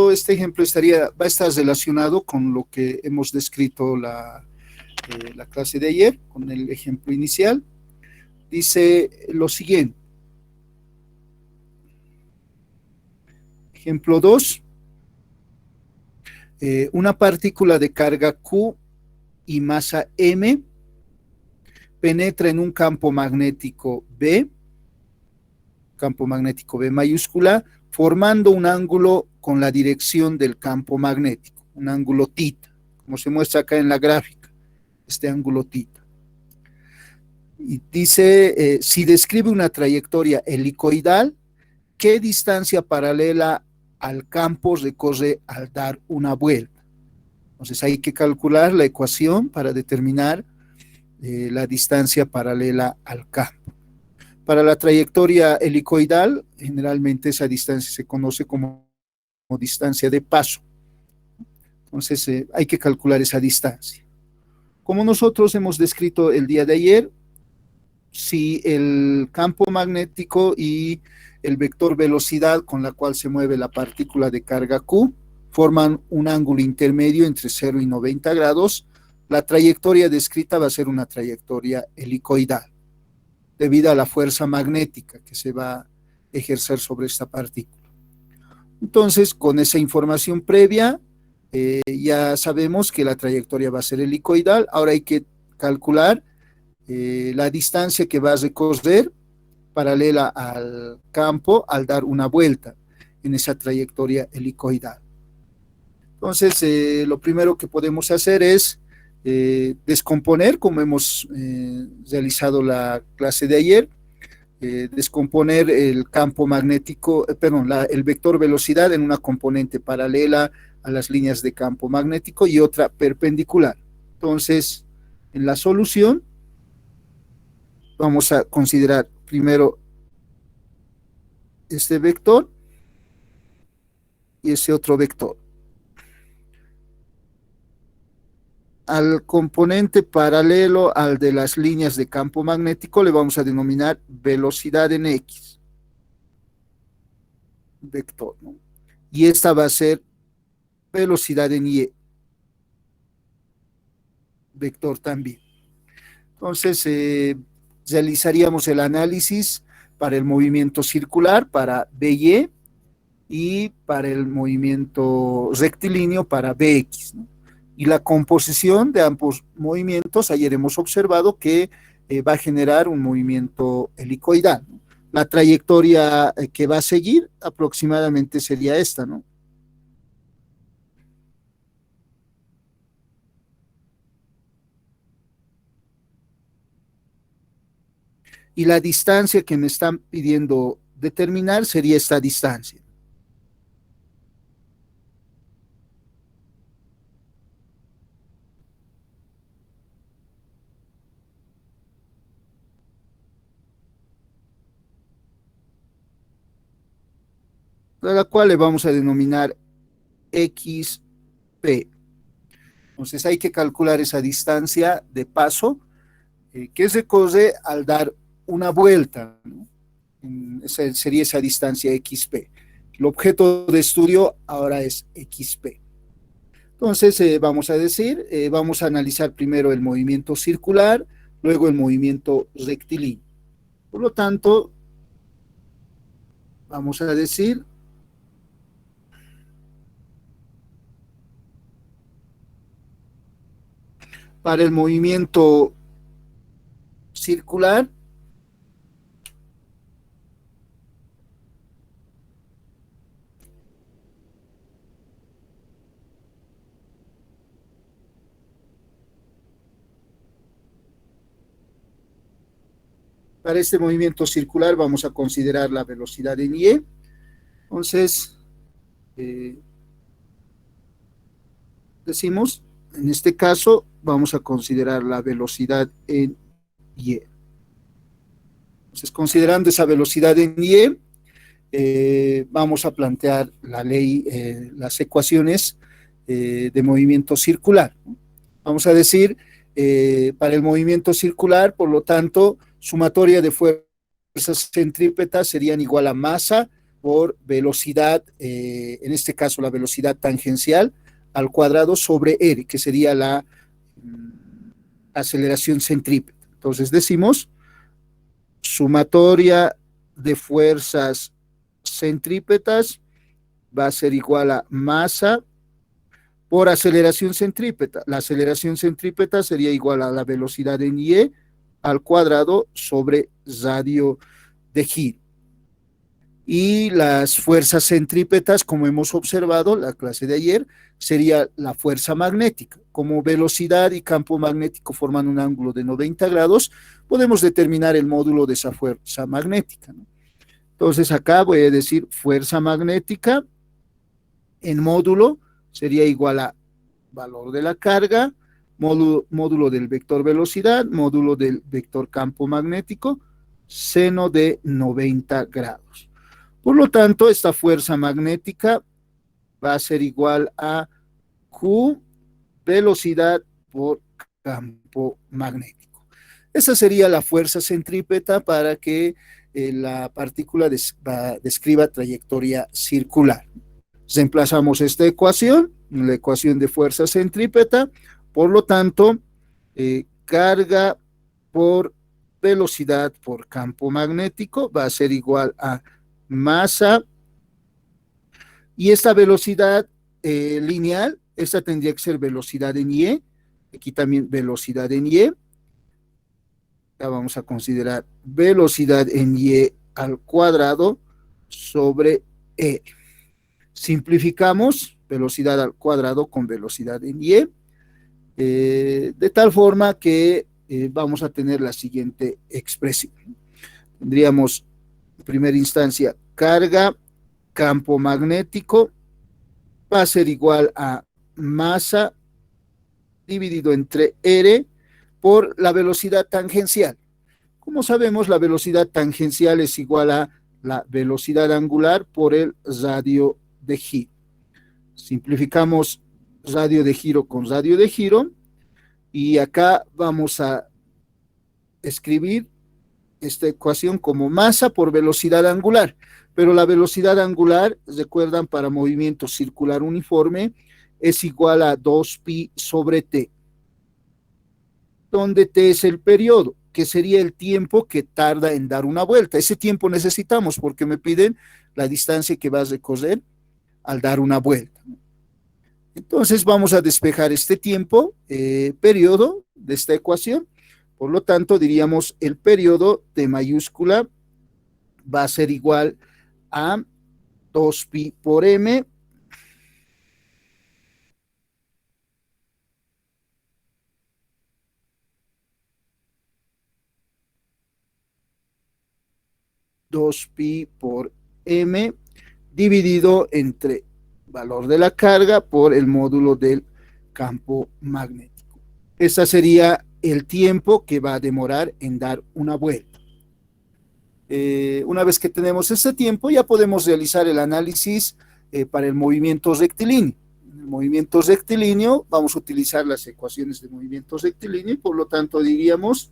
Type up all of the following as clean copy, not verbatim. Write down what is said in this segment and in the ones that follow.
tanto, este ejemplo va a estar relacionado con lo que hemos descrito la clase de ayer, con el ejemplo inicial. Dice lo siguiente. Ejemplo 2. Una partícula de carga Q y masa M penetra en un campo magnético B mayúscula, formando un ángulo con la dirección del campo magnético, un ángulo tita, como se muestra acá en la gráfica, este ángulo tita. Y dice, si describe una trayectoria helicoidal, ¿qué distancia paralela al campo recorre al dar una vuelta? Entonces hay que calcular la ecuación para determinar la distancia paralela al campo. Para la trayectoria helicoidal, generalmente esa distancia se conoce como distancia de paso. Entonces hay que calcular esa distancia. Como nosotros hemos descrito el día de ayer, si el campo magnético y el vector velocidad con la cual se mueve la partícula de carga Q forman un ángulo intermedio entre 0 y 90 grados, la trayectoria descrita va a ser una trayectoria helicoidal, debido a la fuerza magnética que se va a ejercer sobre esta partícula. Entonces, con esa información previa, ya sabemos que la trayectoria va a ser helicoidal. Ahora hay que calcular la distancia que va a recorrer paralela al campo al dar una vuelta en esa trayectoria helicoidal. Entonces, lo primero que podemos hacer es descomponer, como hemos realizado la clase de ayer, descomponer el campo magnético, el vector velocidad en una componente paralela a las líneas de campo magnético y otra perpendicular. Entonces, en la solución, vamos a considerar primero este vector y ese otro vector. Al componente paralelo al de las líneas de campo magnético le vamos a denominar velocidad en X, vector, ¿no? Y esta va a ser velocidad en Y, vector también. Entonces, realizaríamos el análisis para el movimiento circular, para BY, y para el movimiento rectilíneo, para BX, ¿no? Y la composición de ambos movimientos, ayer hemos observado que va a generar un movimiento helicoidal, ¿no? La trayectoria que va a seguir aproximadamente sería esta, ¿no? Y la distancia que me están pidiendo determinar sería esta distancia. A la cual le vamos a denominar XP. Entonces hay que calcular esa distancia de paso que se recorre al dar una vuelta, ¿no? Esa sería esa distancia XP. El objeto de estudio ahora es XP. Entonces vamos a decir, vamos a analizar primero el movimiento circular, luego el movimiento rectilíneo. Por lo tanto, vamos a decir para el movimiento circular, vamos a considerar la velocidad en Y. Entonces, decimos, en este caso, vamos a considerar la velocidad en Y. Entonces, considerando esa velocidad en Y, vamos a plantear la ley, las ecuaciones de movimiento circular. Vamos a decir, para el movimiento circular, por lo tanto, sumatoria de fuerzas centrípetas serían igual a masa por velocidad, en este caso la velocidad tangencial al cuadrado sobre r, que sería la aceleración centrípeta. Entonces decimos sumatoria de fuerzas centrípetas va a ser igual a masa por aceleración centrípeta. La aceleración centrípeta sería igual a la velocidad en y al cuadrado sobre radio de giro. Y las fuerzas centrípetas, como hemos observado en la clase de ayer, sería la fuerza magnética. Como velocidad y campo magnético forman un ángulo de 90 grados, podemos determinar el módulo de esa fuerza magnética, ¿no? Entonces acá voy a decir fuerza magnética en módulo sería igual a valor de la carga, módulo del vector velocidad, módulo del vector campo magnético, seno de 90 grados. Por lo tanto, esta fuerza magnética va a ser igual a Q velocidad por campo magnético. Esa sería la fuerza centrípeta para que la partícula describa trayectoria circular. Reemplazamos esta ecuación, la ecuación de fuerza centrípeta, por lo tanto, carga por velocidad por campo magnético va a ser igual a masa, y esta velocidad lineal, esta tendría que ser velocidad en y, aquí también velocidad en y, ya vamos a considerar velocidad en y al cuadrado sobre e. Simplificamos velocidad al cuadrado con velocidad en y, de tal forma que vamos a tener la siguiente expresión. Tendríamos en primera instancia carga, campo magnético, va a ser igual a masa dividido entre r por la velocidad tangencial. Como sabemos, la velocidad tangencial es igual a la velocidad angular por el radio de giro. Simplificamos radio de giro con radio de giro, y acá vamos a escribir esta ecuación como masa por velocidad angular, pero la velocidad angular, recuerdan, para movimiento circular uniforme es igual a 2pi sobre t, donde t es el periodo, que sería el tiempo que tarda en dar una vuelta. Ese tiempo necesitamos porque me piden la distancia que vas a recorrer al dar una vuelta. Entonces vamos a despejar este tiempo, periodo de esta ecuación. Por lo tanto, diríamos el periodo T mayúscula va a ser igual a 2pi por m dividido entre valor de la carga por el módulo del campo magnético. Ese sería el tiempo que va a demorar en dar una vuelta. Una vez que tenemos este tiempo, ya podemos realizar el análisis para el movimiento rectilíneo. En el movimiento rectilíneo vamos a utilizar las ecuaciones de movimiento rectilíneo, y por lo tanto diríamos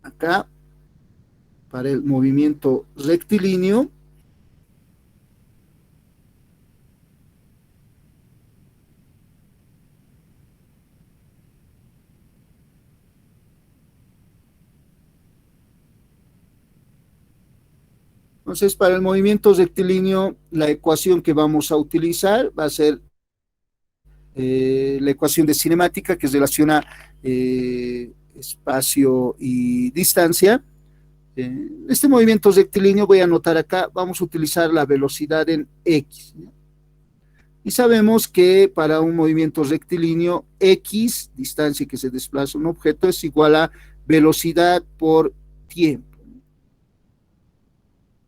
acá, para el movimiento rectilíneo, entonces para el movimiento rectilíneo la ecuación que vamos a utilizar va a ser la ecuación de cinemática, que relaciona espacio y distancia. Este movimiento rectilíneo, voy a anotar acá, vamos a utilizar la velocidad en x, ¿no? Y sabemos que para un movimiento rectilíneo, x, distancia que se desplaza un objeto, es igual a velocidad por tiempo.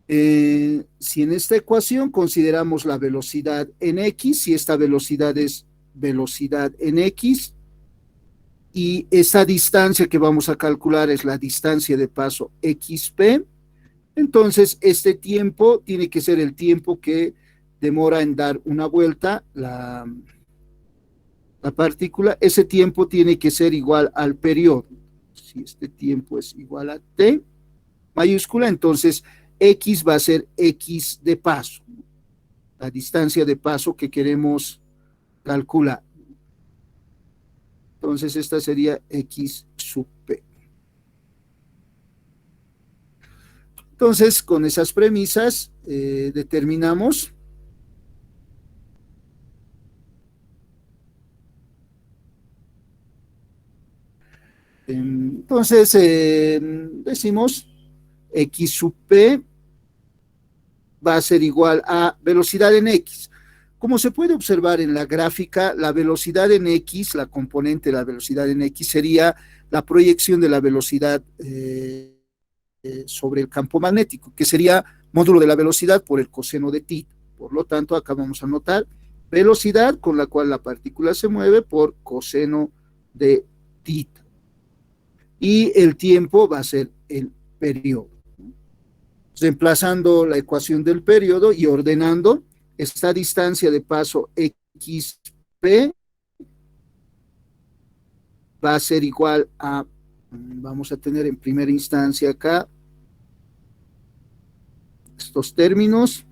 Si en esta ecuación consideramos la velocidad en x, si esta velocidad es velocidad en x, y esa distancia que vamos a calcular es la distancia de paso xp, entonces este tiempo tiene que ser el tiempo que demora en dar una vuelta la partícula. Ese tiempo tiene que ser igual al periodo. Si este tiempo es igual a t, mayúscula, entonces X va a ser X de paso, la distancia de paso que queremos calcular. Entonces esta sería X sub P. Entonces, con esas premisas, determinamos entonces decimos X sub P va a ser igual a velocidad en X. Como se puede observar en la gráfica, la velocidad en X, la componente de la velocidad en X sería la proyección de la velocidad sobre el campo magnético, que sería módulo de la velocidad por el coseno de θ. Por lo tanto, acá vamos a notar velocidad con la cual la partícula se mueve por coseno de θ. Y el tiempo va a ser el periodo. Reemplazando la ecuación del periodo y ordenando esta distancia de paso XP va a ser igual a, vamos a tener en primera instancia acá estos términos.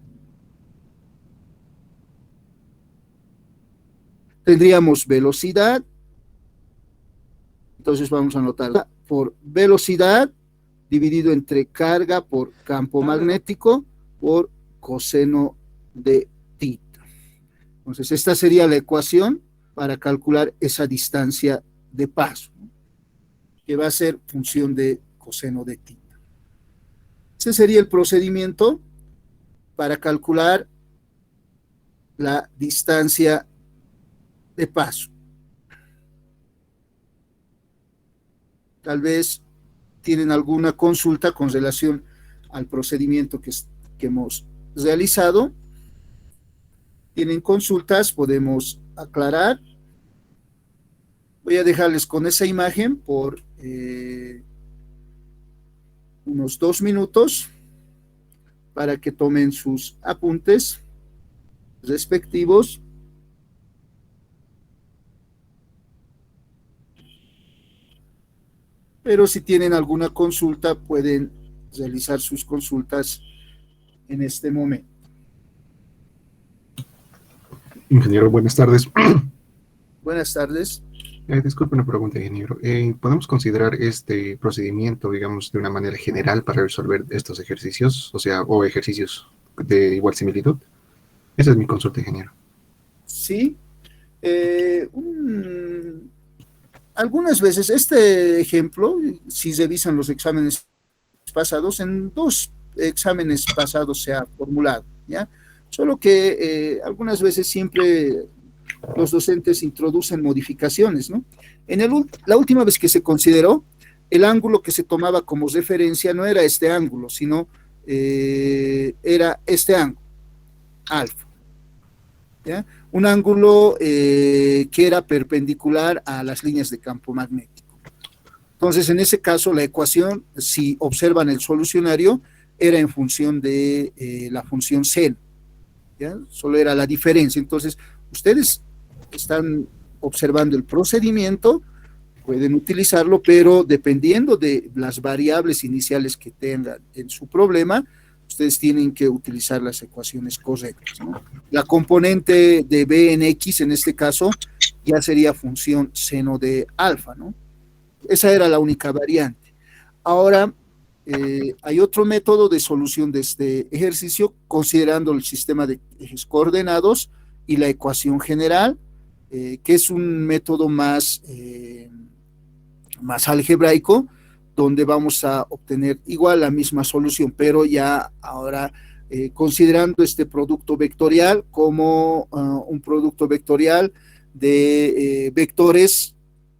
Tendríamos velocidad, entonces vamos a anotar por velocidad dividido entre carga por campo magnético por coseno de θ. Entonces esta sería la ecuación para calcular esa distancia de paso, que va a ser función de coseno de θ. Ese sería el procedimiento para calcular la distancia de paso. Tal vez tienen alguna consulta con relación al procedimiento que hemos realizado. Tienen consultas, podemos aclarar. Voy a dejarles con esa imagen por unos 2 minutos para que tomen sus apuntes respectivos. Pero si tienen alguna consulta, pueden realizar sus consultas en este momento. Ingeniero, buenas tardes. Buenas tardes. Disculpe una pregunta, ingeniero. ¿Podemos considerar este procedimiento, digamos, de una manera general para resolver estos ejercicios, o ejercicios de igual similitud? Esa es mi consulta, ingeniero. Sí. Algunas veces, este ejemplo, si revisan los exámenes pasados, en 2 exámenes pasados se ha formulado, ¿ya? Solo que algunas veces siempre los docentes introducen modificaciones, ¿no? La última vez que se consideró, el ángulo que se tomaba como referencia no era este ángulo, sino era este ángulo, alfa, ¿ya? Un ángulo que era perpendicular a las líneas de campo magnético. Entonces, en ese caso, la ecuación, si observan el solucionario, era en función de la función seno, ¿ya? Solo era la diferencia. Entonces, ustedes están observando el procedimiento, pueden utilizarlo, pero dependiendo de las variables iniciales que tengan en su problema, ustedes tienen que utilizar las ecuaciones correctas, ¿no? La componente de B en X, en este caso, ya sería función seno de alfa, ¿no? Esa era la única variante. Ahora, hay otro método de solución de este ejercicio, considerando el sistema de ejes coordenados y la ecuación general, que es un método más algebraico, donde vamos a obtener igual la misma solución, pero ya ahora considerando este producto vectorial como un producto vectorial de vectores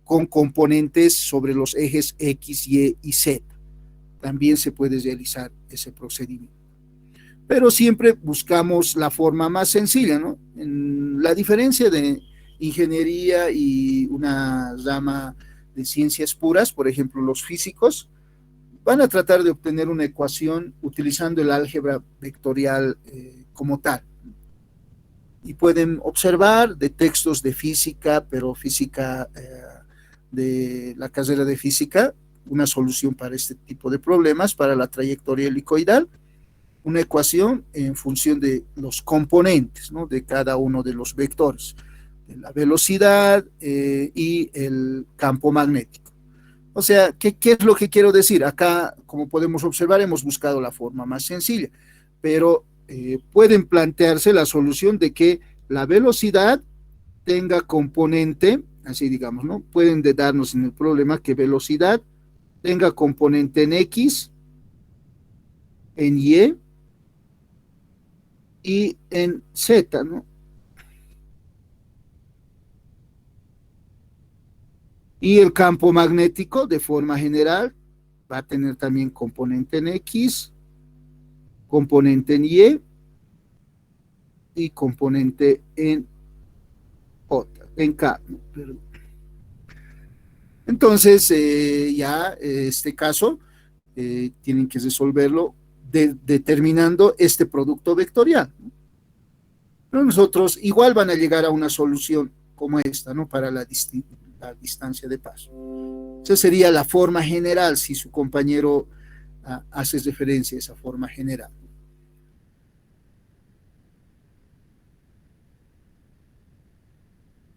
con componentes sobre los ejes X, Y y Z. También se puede realizar ese procedimiento. Pero siempre buscamos la forma más sencilla, ¿no? La diferencia de ingeniería y una rama de ciencias puras, por ejemplo, los físicos, van a tratar de obtener una ecuación utilizando el álgebra vectorial como tal. Y pueden observar de textos de física, pero física de la carrera de física, una solución para este tipo de problemas, para la trayectoria helicoidal, una ecuación en función de los componentes, ¿no?, de cada uno de los vectores, de la velocidad y el campo magnético. O sea, ¿qué es lo que quiero decir? Acá, como podemos observar, hemos buscado la forma más sencilla, pero pueden plantearse la solución de que la velocidad tenga componente, así digamos, ¿no? Pueden darnos en el problema que velocidad tenga componente en X, en y en Z, ¿no? Y el campo magnético, de forma general, va a tener también componente en X, componente en y componente en J, en K, ¿no? Perdón. Entonces, este caso tienen que resolverlo determinando este producto vectorial, ¿no? Pero nosotros igual van a llegar a una solución como esta, ¿no?, para la distancia de paso. Esa sería la forma general, si su compañero hace referencia a esa forma general.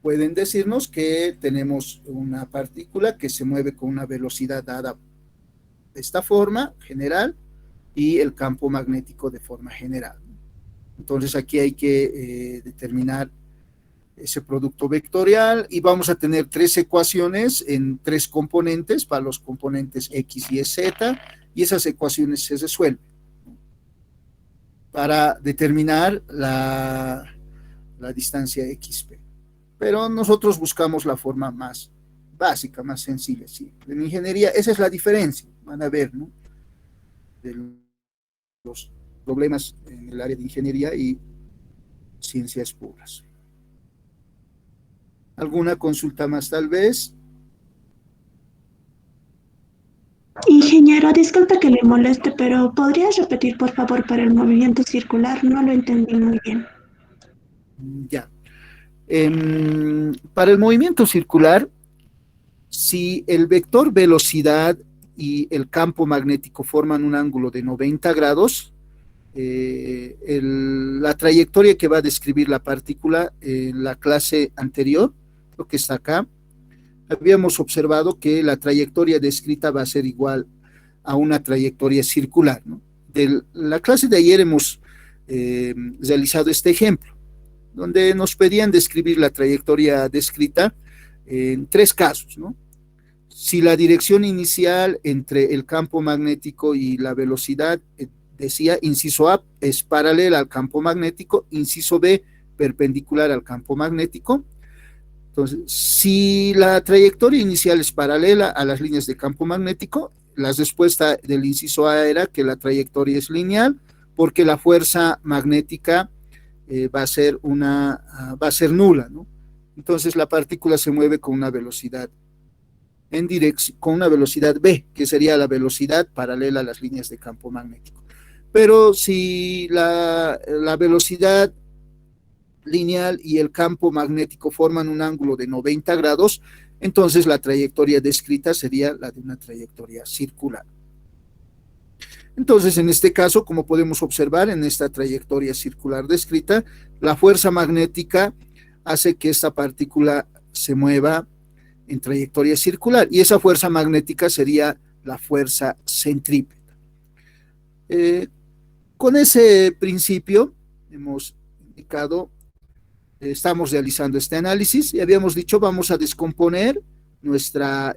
Pueden decirnos que tenemos una partícula que se mueve con una velocidad dada de esta forma general y el campo magnético de forma general. Entonces aquí hay que determinar ese producto vectorial y vamos a tener tres ecuaciones en tres componentes para los componentes X, Y, Z, y esas ecuaciones se resuelven para determinar la distancia XP. Pero nosotros buscamos la forma más básica, más sencilla, ¿sí? En ingeniería esa es la diferencia, van a ver, ¿no?, de los problemas en el área de ingeniería y ciencias puras. ¿Alguna consulta más tal vez? Ingeniero, disculpe que le moleste, pero ¿podrías repetir, por favor, para el movimiento circular? No lo entendí muy bien. Ya. Para el movimiento circular, si el vector velocidad y el campo magnético forman un ángulo de 90 grados, la trayectoria que va a describir la partícula en la clase anterior, lo que está acá, habíamos observado que la trayectoria descrita va a ser igual a una trayectoria circular, ¿no? De la clase de ayer hemos realizado este ejemplo, donde nos pedían describir la trayectoria descrita en tres casos, ¿no? Si la dirección inicial entre el campo magnético y la velocidad, decía, inciso A, es paralela al campo magnético, inciso B, perpendicular al campo magnético. Entonces, si la trayectoria inicial es paralela a las líneas de campo magnético, la respuesta del inciso A era que la trayectoria es lineal, porque la fuerza magnética va a ser nula, ¿no? Entonces la partícula se mueve con una velocidad con una velocidad B, que sería la velocidad paralela a las líneas de campo magnético. Pero si la velocidad lineal y el campo magnético forman un ángulo de 90 grados, entonces la trayectoria descrita sería la de una trayectoria circular. Entonces, en este caso, como podemos observar en esta trayectoria circular descrita, la fuerza magnética hace que esta partícula se mueva en trayectoria circular, y esa fuerza magnética sería la fuerza centrípeta. Con ese principio hemos indicado, estamos realizando este análisis y habíamos dicho vamos a descomponer nuestra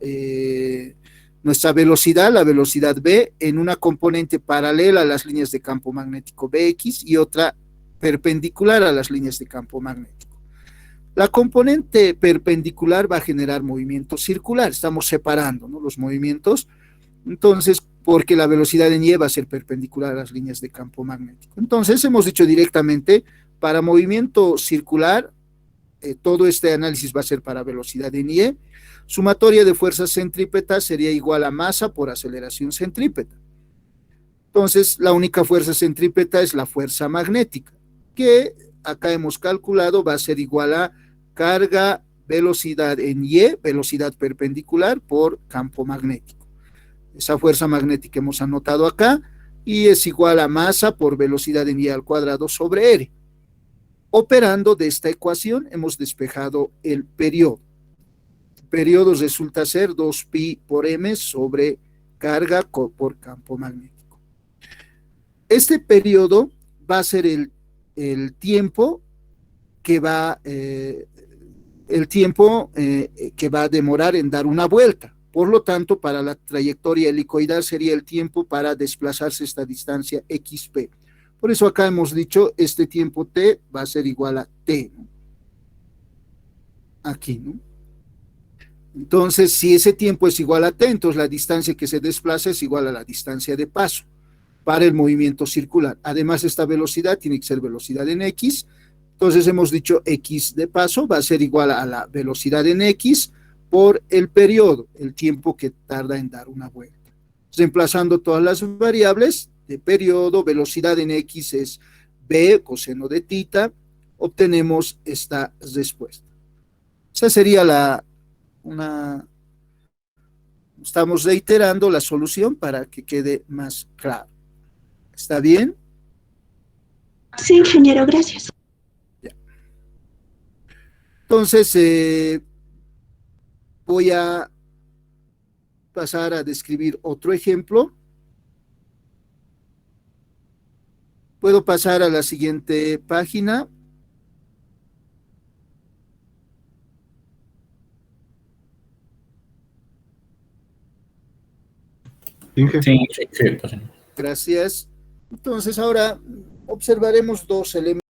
velocidad, la velocidad B, en una componente paralela a las líneas de campo magnético BX y otra perpendicular a las líneas de campo magnético. La componente perpendicular va a generar movimiento circular, estamos separando, ¿no?, los movimientos, entonces, porque la velocidad en Y va a ser perpendicular a las líneas de campo magnético. Entonces, hemos dicho directamente, para movimiento circular, todo este análisis va a ser para velocidad en Y, sumatoria de fuerzas centrípetas sería igual a masa por aceleración centrípeta. Entonces, la única fuerza centrípeta es la fuerza magnética, que acá hemos calculado va a ser igual a carga velocidad en Y, velocidad perpendicular por campo magnético. esa fuerza magnética hemos anotado acá, y es igual a masa por velocidad en I al cuadrado sobre R. Operando de esta ecuación hemos despejado el periodo. El periodo resulta ser 2pi por m sobre carga por campo magnético. Este periodo va a ser el tiempo que va a demorar en dar una vuelta. Por lo tanto, para la trayectoria helicoidal sería el tiempo para desplazarse esta distancia xp. Por eso acá hemos dicho, este tiempo t va a ser igual a t, ¿no? Aquí, ¿no? Entonces, si ese tiempo es igual a t, entonces la distancia que se desplaza es igual a la distancia de paso para el movimiento circular. Además, esta velocidad tiene que ser velocidad en x. Entonces hemos dicho x de paso va a ser igual a la velocidad en x por el periodo, el tiempo que tarda en dar una vuelta. Reemplazando todas las variables de periodo, velocidad en x es b coseno de tita, obtenemos esta respuesta. Esa sería estamos reiterando la solución para que quede más claro. ¿Está bien? Sí, ingeniero, gracias. Entonces, voy a pasar a describir otro ejemplo. Puedo pasar a la siguiente página. Inge. Sí, sí, sí, pues, Gracias. Entonces, ahora observaremos dos elementos.